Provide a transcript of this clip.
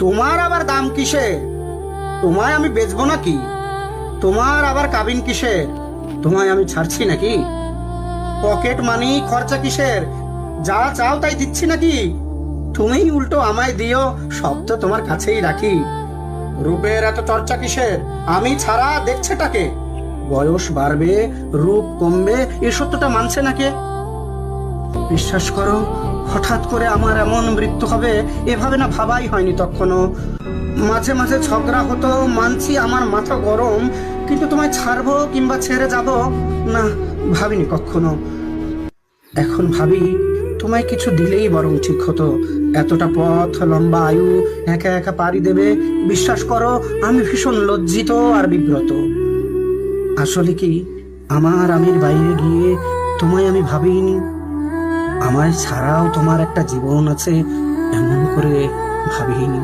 তোমার আবার দাম কিসে? তোমায় আমি বেচবো নাকি? তোমার আবার কাবিন কিসের? তোমায় আমি ছাড়ছি নাকি? পকেট মানি খরচা কিসের? যা চাও তাই দিচ্ছি নাকি? তুমিই উল্টো আমায় দিও, সব তো তোমার কাছেই রাখি। রূপের এত চর্চা কিসের? আমি ছাড়া দেখছেটাকে? বয়স বাড়বে, রূপ কমবে, এ সত্যটা মানছে নাকে? বিশ্বাস করো, হঠাৎ করে আমার এমন মৃত্যু হবে এভাবে না ভাবাই হয়নি তখনও। মাঝে মাঝে ঝগড়া হতো, মানছি আমার মাথা গরম, কিন্তু তোমায় ছাড়বো কিংবা ছেড়ে যাব না, ভাবিনি কখনো। এখন ভাবি, তোমায় কিছু দিলেই বরং ঠিক হতো। এতটা পথ, লম্বা আয়ু একা একা পাড়ি দেবে, বিশ্বাস করো আমি ভীষণ লজ্জিত আর বিব্রত। আসলে কি, আমার আমির বাইরে গিয়ে তোমায় আমি ভাবিনি। আমায় ছাড়াও তোমার একটা জীবন আছে এমন করে ভাবিনি।